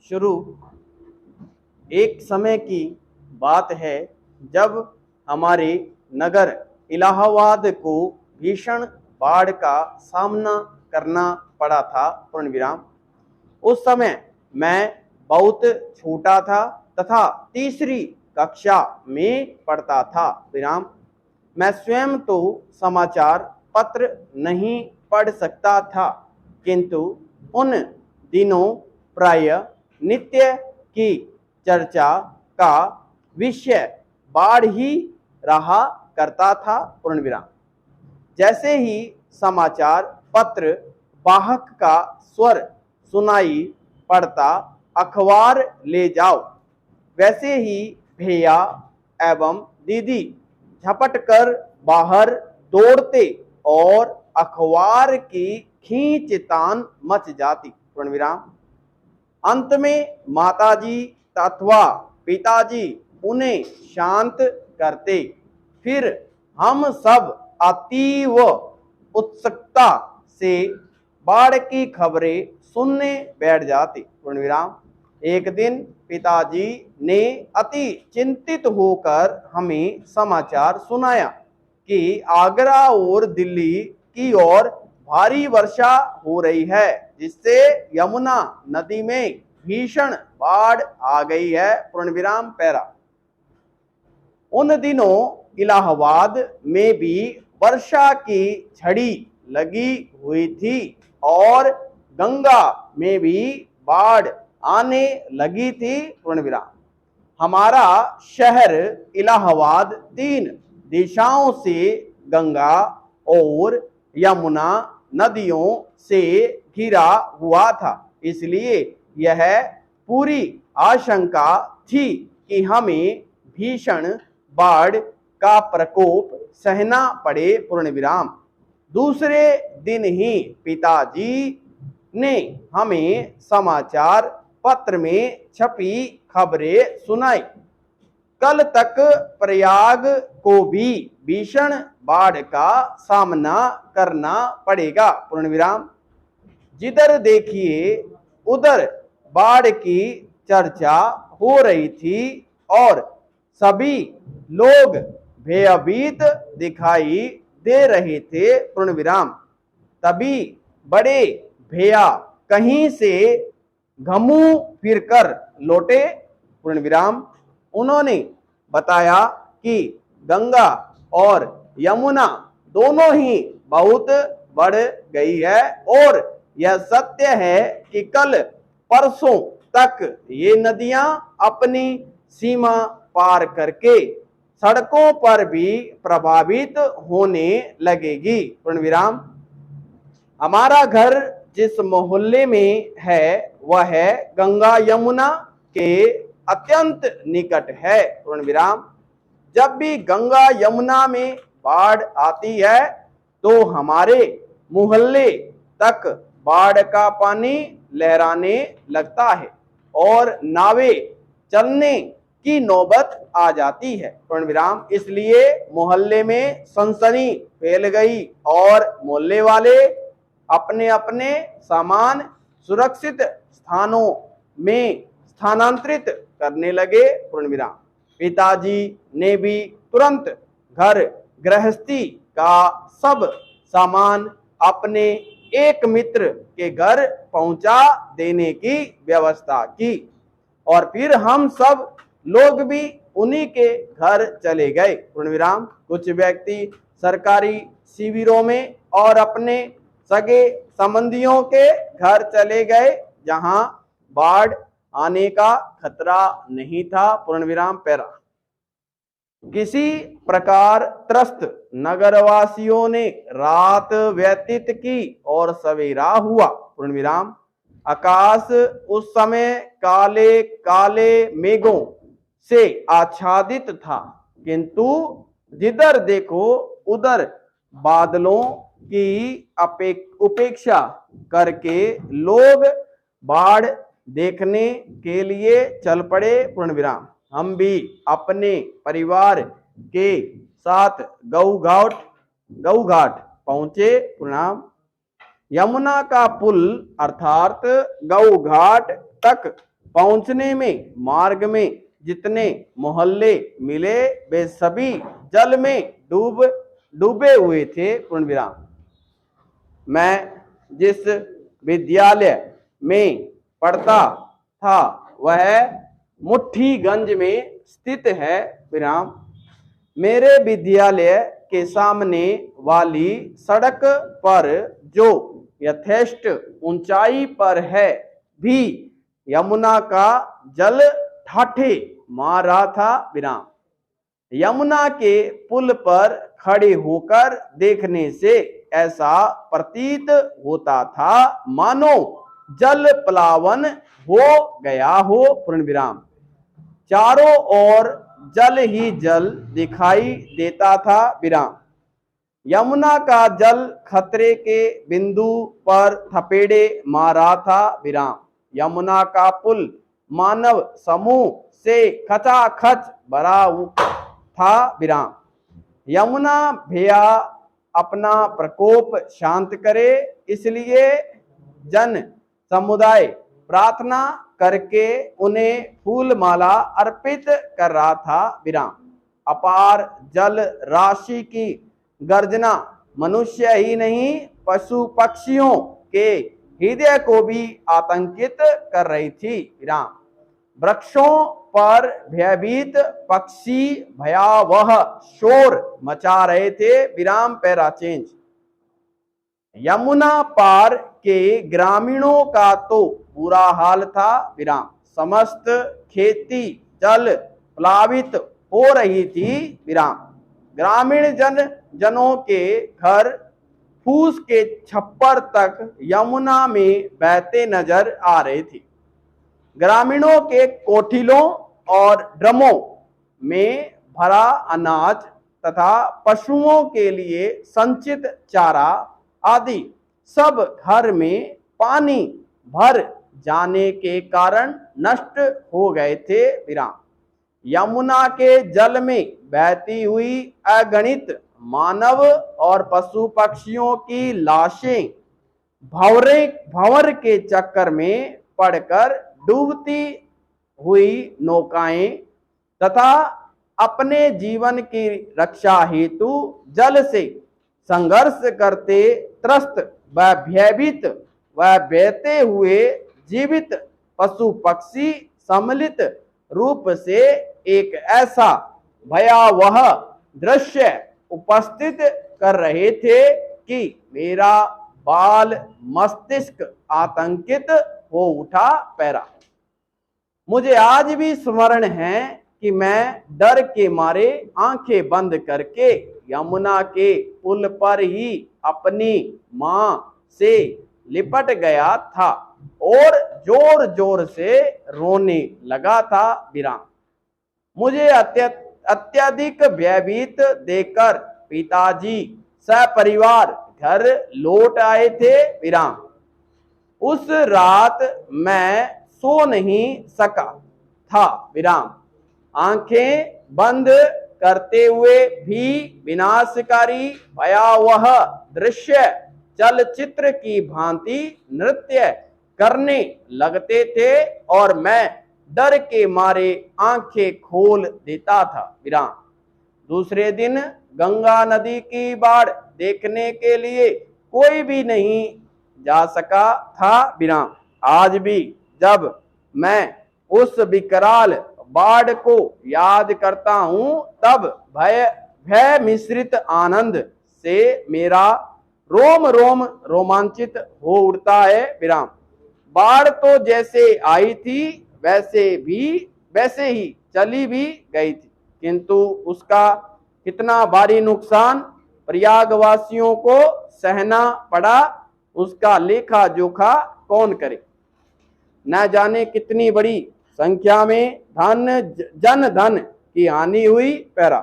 शुरू। एक समय की बात है जब हमारे नगर इलाहाबाद को भीषण बाढ़ का सामना करना पड़ा था। पूर्ण विराम। उस समय मैं बहुत छोटा था तथा तीसरी कक्षा में पढ़ता था। विराम। मैं स्वयं तो समाचार पत्र नहीं पढ़ सकता था, किंतु उन दिनों प्राय नित्य की चर्चा का विषय बाढ़ ही रहा करता था। पूर्ण विराम। जैसे ही समाचार पत्र वाहक का स्वर सुनाई पड़ता, अखबार ले जाओ, वैसे ही भैया एवं दीदी झपट कर बाहर दौड़ते और अखबार की खींचतान मच जाती। पूर्ण विराम। अंत में माताजी अथवा पिताजी उन्हें शांत करते, फिर हम सब अतीव उत्सुकता से बाढ़ की खबरें सुनने बैठ जाते। पूर्ण विराम। एक दिन पिताजी ने अति चिंतित होकर हमें समाचार सुनाया कि आगरा और दिल्ली की ओर भारी वर्षा हो रही है, जिससे यमुना नदी में भीषण बाढ़ आ गई है। पूर्ण विराम। पैरा। उन दिनों इलाहाबाद में भी वर्षा की झड़ी लगी हुई थी और गंगा में भी बाढ़ आने लगी थी। पूर्ण विराम। हमारा शहर इलाहाबाद 3 दिशाओं से गंगा और यमुना नदियों से घिरा हुआ था, इसलिए यह पूरी आशंका थी कि हमें भीषण बाढ़ का प्रकोप सहना पड़े। पूर्ण विराम। दूसरे दिन ही पिताजी ने हमें समाचार पत्र में छपी खबरें सुनाई। कल तक प्रयाग को भी भीषण बाढ़ का सामना करना पड़ेगा। पूर्ण विराम। जिधर देखिए उधर बाढ़ की चर्चा हो रही थी और सभी लोग भयभीत दिखाई दे रहे थे। पूर्ण विराम। तभी बड़े भैया कहीं से घूम फिरकर लौटे। पूर्ण विराम। उन्होंने बताया कि गंगा और यमुना दोनों ही बहुत बढ़ गई है और यह सत्य है कि कल परसों तक ये नदियां अपनी सीमा पार करके सड़कों पर भी प्रभावित होने लगेगी। पूर्ण विराम। हमारा घर जिस मोहल्ले में है वह है गंगा यमुना के अत्यंत निकट है। पूर्ण विराम। जब भी गंगा यमुना में बाढ़ आती है तो हमारे मोहल्ले तक बाढ़ का पानी लहराने लगता है और नावें चलने की नौबत आ जाती है। पूर्ण विराम। इसलिए मोहल्ले में सनसनी फैल गई और मोहल्ले वाले अपने अपने सामान सुरक्षित स्थानों में स्थानांतरित करने लगे। पूर्ण विराम। पिताजी ने भी तुरंत घर गृहस्थी का सब सामान अपने एक मित्र के घर पहुंचा देने की व्यवस्था की और फिर हम सब लोग भी उन्हीं के घर चले गए। पूर्ण विराम। कुछ व्यक्ति सरकारी शिविरों में और अपने सगे संबंधियों के घर चले गए जहां बाढ़ आने का खतरा नहीं था। पूर्ण विराम। पैरा। किसी प्रकार त्रस्त नगरवासियों ने रात व्यतीत की और सवेरा हुआ। पूर्ण विराम। आकाश उस समय काले काले मेघों से आच्छादित था, किंतु जिधर देखो उधर बादलों की उपेक्षा करके लोग बाढ़ देखने के लिए चल पड़े। पूर्ण विराम। हम भी अपने परिवार के साथ गऊ घाट पहुंचे। प्रणाम। यमुना का पुल अर्थात गऊ घाट तक पहुंचने में मार्ग में जितने मोहल्ले मिले वे सभी जल में डूबे हुए थे। पूर्ण विराम। मैं जिस विद्यालय में पढ़ता था वह मुट्ठीगंज में स्थित है। विराम। मेरे विद्यालय के सामने वाली सड़क पर जो यथेष्ट ऊंचाई पर है भी यमुना का जल ठाठे मार रहा था। विराम। यमुना के पुल पर खड़े होकर देखने से ऐसा प्रतीत होता था मानो जल प्लावन हो गया हो। पूर्ण विराम। चारों ओर जल ही जल दिखाई देता था। विराम। यमुना का जल खतरे के बिंदु पर थपेड़े मारा था। विराम। यमुना का पुल मानव समूह से खचाखच भरा था। विराम। यमुना भैया अपना प्रकोप शांत करे इसलिए जन समुदाय प्रार्थना करके उन्हें फूल माला अर्पित कर रहा था। विराम। अपार जल राशि की गर्जना मनुष्य ही नहीं पशु पक्षियों के हृदय को भी आतंकित कर रही थी। विराम। वृक्षों पर भयभीत पक्षी भयावह शोर मचा रहे थे। विराम। Para change. यमुना पार के ग्रामीणों का तो बुरा हाल था। विराम। समस्त खेती जल प्लावित हो रही थी। विराम। ग्रामीण जनों के घर फूस के छप्पर तक यमुना में बहते नजर आ रहे थे। ग्रामीणों के कोठिलों और ड्रमों में भरा अनाज तथा पशुओं के लिए संचित चारा आदि सब घर में पानी भर जाने के कारण नष्ट हो गए थे। विराम। यमुना के जल में बहती हुई अगणित मानव और पशु पक्षियों की लाशें भंवर के चक्कर में पड़कर डूबती हुई नौकाएं तथा अपने जीवन की रक्षा हेतु जल से संघर्ष करते त्रस्त व भयभीत व बहते हुए जीवित पशु पक्षी सम्मिलित रूप से एक ऐसा भयावह दृश्य उपस्थित कर रहे थे कि मेरा बाल मस्तिष्क आतंकित हो उठा। पैरा। मुझे आज भी स्मरण है कि मैं डर के मारे आंखें बंद करके यमुना के पुल पर ही अपनी मां से लिपट गया था और जोर जोर से रोने लगा था। विराम। मुझे अत्यधिक भयभीत देखकर पिताजी सपरिवार घर लौट आए थे। विराम। उस रात मैं सो नहीं सका था। विराम। आंखें बंद करते हुए भी विनाशकारी भयावह दृश्य चलचित्र की भांति नृत्य करने लगते थे और मैं डर के मारे आंखें खोल देता था। विराम। दूसरे दिन गंगा नदी की बाढ़ देखने के लिए कोई भी नहीं जा सका था। विराम। आज भी जब मैं उस विकराल बाढ़ को याद करता हूं तब भय मिश्रित आनंद से मेरा रोम रोम रोमांचित हो उठता है। विराम। बाढ़ तो जैसे आई थी वैसे ही चली भी गई थी, किंतु उसका कितना भारी नुकसान प्रयागवासियों को सहना पड़ा उसका लेखा जोखा कौन करे। न जाने कितनी बड़ी संख्या में जन धन की हानि हुई। पैरा।